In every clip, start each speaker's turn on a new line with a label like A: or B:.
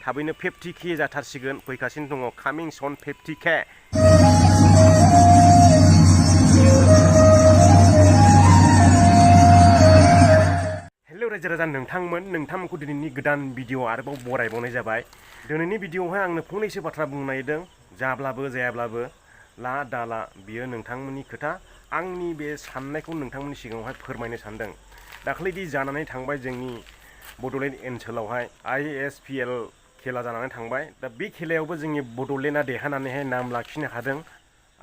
A: थाबैनो 50K जाथारसिगोन फैगासिनो दङ कामिं सन 50K हेल' रायजो राजा नोंथांमोनखौ दिनैनि गोदान भिडिअ आरोबाव बरायबावनाय जाबाय दिनैनि भिडिअआवहाय आंनो फंनैसो बाथ्रा बुंनो नागिरदों जाब्लाबो जायाब्लाबो ला दाला बियो नोंथांमोननि खोथा आंनि बे साननायखौ नोंथांमोननि सिगाङावहाय फोरमायनो सानदों दाख्लैदि जानानै थांबाय जोंनि बड'लेण्ड ओनसोलावहाय ISPL खेला जानानै थांबाय दा बे खेलायावबो जोंनि बड'लेण्डआ देरहानानैहाय नाम लाखिनो हादों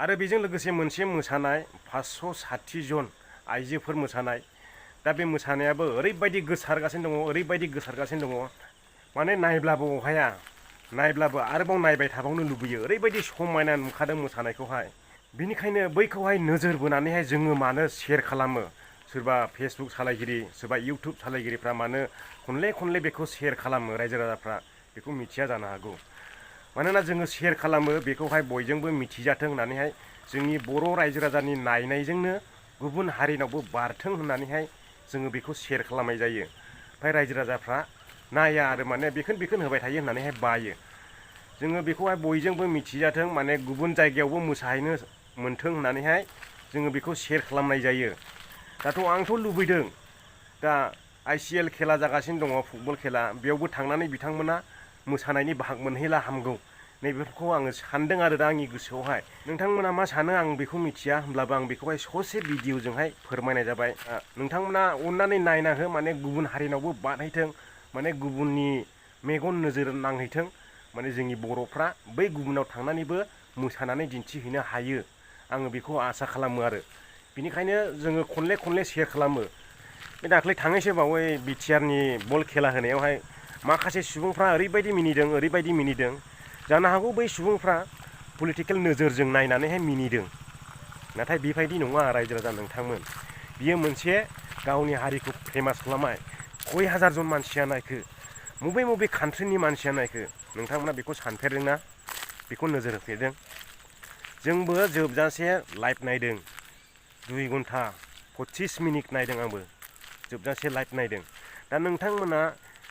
A: आरो बेजों लोगोसे मोनसे मोसानाय 560 जन आइजोफोर मोसानाय दा बे मोसानायाबो ओरैबायदि गोसारगासिनो दङ माने नायब्लाबो अहाया नायब्लाबो आरोबाव नायबाय थाबावनो लुबैयो ओरैबायदि समायना नुखादों मोसानायखौहाय बिनिखायनो बैखौहाय नोजोर बोनानैहाय जोङो मानो शेयार खालामो सोरबा फेसबुक सालायगिरि सोरबा इउटुब सालायगिरिफ्रा मानो खनले बेखौ शेयार खालामो रायजो राजाफ्रा बेखौ मिथिया जानो हागौ मानोना जोङो शेयार खालामो बेखौहाय बयजोंबो मिथिजाथों होननानैहाय जोंनि बर' रायजो राजानि नायनायजोंनो गुबुन हारिनावबो बारथों होननानैहाय जोङो बेखौ शेयार खालामनाय जायो ओमफ्राय रायजो राजाफ्रा नाया आरो माने बेखोन होबाय थायो होननानैहाय बायो जोङो बेखौहाय बयजोंबो मिथिजाथों माने गुबुन जायगायावबो मोसाहैनो मोनथों होननानैहाय जोङो बेखौ शेयार खालामनाय जायो दाथ' आंथ' लुबैदों दा ICL खेला जागासिनो दङ फुटबल खेला बेयावबो थांनानै बिथांमोना मोसानायनि बाहागो मोनहैला हामगौ नैबेफोरखौ आङो सानदों आरो दा आंनि गोसोआवहाय नोंथांमोना मा सानो आं बेखौ मिथिया होमब्लाबो आं बेखौहाय ससे भिडिअजोंहाय फोरमायनाय जाबाय नोंथांमोना अननानै नायना हो माने गुबुन हारिनावबो बारहैथों माने गुबुननि मेगन नोजोर नांहैथों माने जोंनि बर'फ्रा बै गुबुनाव थांनानैबो मोसानानै दिन्थिहैनो हायो आङो बेखौ आसा खालामो आरो बिनिखायनो जोङो खनले शेयार खालामो बे दाख्लै थांनायसो बावै BTRनि बल खेला होनायावहाय माखासे सुबुंफ्रा ओरैबायदि मिनिदों जानो हागौ बै सुबुंफ्रा पलिटिकेल नोजोरजों नायनानैहाय मिनिदों नाथाय बेबायदि नङा रायजो राजा नोंथांमोन बियो मोनसे गावनि हारिखौ फेमास खालामनाय कय हाजार जन मानसिया नायखो मबे कान्ट्रिनि मानसिया नायखो नोंथांमोना बेखौ सानफेरदोंना बेखौ नोजोर होफेरदों जोंबो जोबजासे लाइभ नायदों 2 घन्टा 25 मिनिट नायदों आंबो जोबजासे लाइभ नायदों दा नोंथांमोना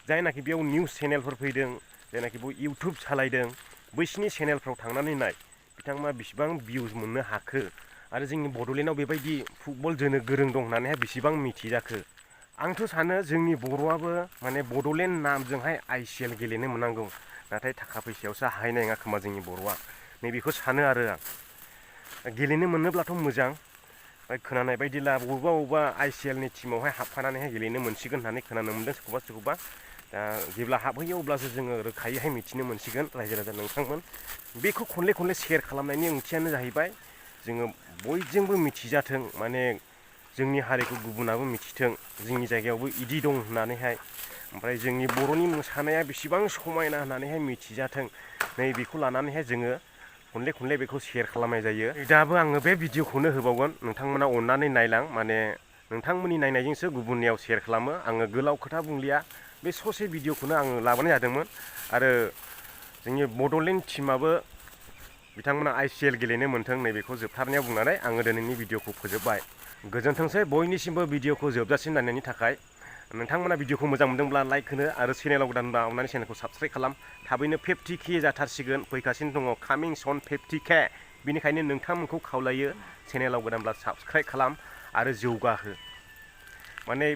A: जायनाखि बेयाव निउस चेनेलफोर फैदों जायनाखि बेयाव इउटुब सालायदों बैसिनि चेनेलफ्राव थांनानै नाय बिथांमोना बेसेबां भिउज मोननो हाखो आरो जोंनि बड'लेण्डआव बेबायदि फुटबल जोनो गोरों दं होननानैहाय बेसेबां मिथिजाखो आंथ' सानो जोंनि बर'आबो माने बड'लेण्ड नामजोंहाय ICL गेलेनो मोननांगौ नाथाय थाखा फैसायावसो हाहैनाय नङा खोमा जोंनि बर'आ नैबेखौ सानो आरो आं गेलेनो मोनोब्लाथ' मोजां खोनानाय बायदिला बबेबा ICLनि टिमावहाय हाबफानानैहाय गेलेनो मोनसिगोन होननानै खोनानो मोनदों सोरखौबा दा जेब्ला हाबहैयो अब्लासो जोङो रोखायैहाय मिथिनो मोनसिगोन रायजो राजा नोंथांमोन बेखौ खनले शेयार खालामनायनि ओंथियानो जाहैबाय जोङो बयजोंबो मिथिजाथों माने जोंनि हारिखौ गुबुनाबो मिथिथों जोंनि जायगायावबो इदि दं होननानैहाय ओमफ्राय जोंनि बर'नि मोसानाया बेसेबां समायना होननानैहाय मिथिजाथों नै बेखौ लानानैहाय जोङो खनले बेखौ शेयार खालामनाय जायो दाबो आङो बे भिडिअखौनो होबावगोन नोंथांमोना अननानै नायलां माने नोंथांमोननि नायनायजोंसो गुबुननियाव शेयार खालामो आङो गोलाव खोथा बुंलिया बे ससे भिडिअखौनो आङो लाबोनाय जादोंमोन आरो जोंनि बड'लेण्ड टिमाबो बिथांमोना ICL गेलेनो मोनथों नैबेखौ जोबथारनायाव बुंनानै आङो दिनैनि भिडिअखौ फोजोबबाय गोजोनथोंसै बयनिसिमबो भिडिअखौ जोबजासिम नायनायनि थाखाय नोंथांमोना भिडिअखौ मोजां मोनदोंब्ला लाइक होनो आरो चेनेलाव गोदानबा अननानै चेनेलखौ साबस्क्राइब खालाम थाबैनो 50K जाथारसिगोन फैगासिनो दङ कामिं सन 50K बिनिखायनो नोंथांमोनखौ खावलायो चेनेलाव गोदानब्ला साबस्क्राइब खालाम आरो जौगाहो माने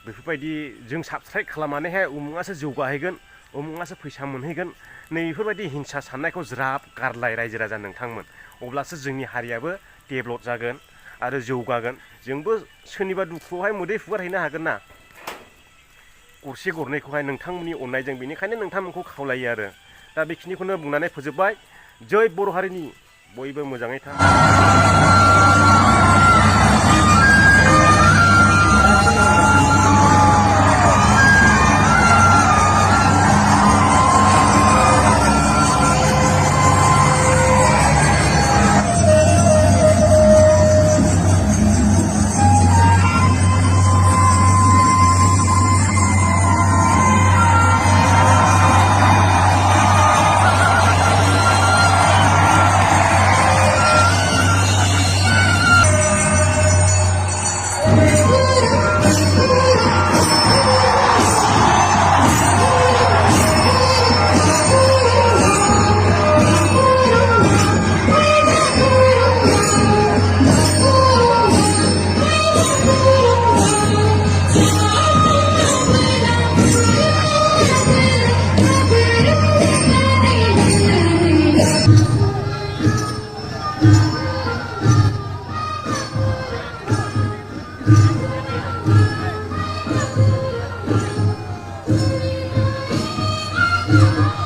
A: बेफोरबायदि जों साबस्क्राइब खालामनानैहाय उमुगासो जौगाहैगोन उमुगासो फैसा मोनहैगोन नै बेफोरबायदि हिंसा साननायखौ ज्राब गारलाय रायजो राजा नोंथांमोन अब्लासो जोंनि हारियाबो डेभेलप जागोन आरो जौगागोन जोंबो सोरनिबा दुखुआवहाय मोदै फुगारहैनो हागोन ना गरसे गरनैखौहाय नोंथांमोननि अननायजों बेनिखायनो नोंथांमोनखौ खावलायो आरो दा बेखिनिखौनो बुंनानै फोजोबबाय जय बर' हारिनि बयबो मोजाङै था
B: Thank you.